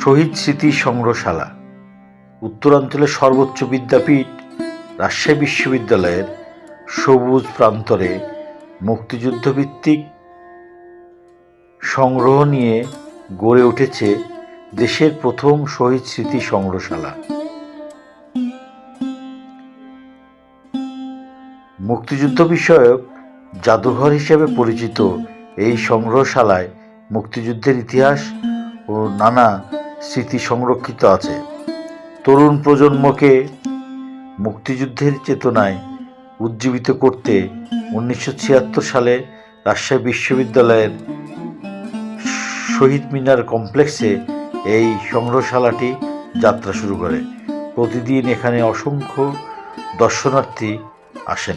শহীদ স্মৃতি সংগ্রহশালা উত্তরাঞ্চলের সর্বোচ্চ বিদ্যাপীঠ রাজশাহী বিশ্ববিদ্যালয়ের সবুজ প্রান্তরে মুক্তিযুদ্ধভিত্তিক সংগ্রহ নিয়ে গড়ে উঠেছে দেশের প্রথম শহীদ স্মৃতি সংগ্রহশালা। মুক্তিযুদ্ধ বিষয়ক জাদুঘর হিসেবে পরিচিত এই সংগ্রহশালায় মুক্তিযুদ্ধের ইতিহাস ও নানা স্মৃতি সংরক্ষিত আছে। তরুণ প্রজন্মকে মুক্তিযুদ্ধের চেতনায় উজ্জীবিত করতে 1976 সালে রাজশাহী বিশ্ববিদ্যালয়ের শহীদ মিনার কমপ্লেক্সে এই সংগ্রহশালাটি যাত্রা শুরু করে। প্রতিদিন এখানে অসংখ্য দর্শনার্থী আসেন।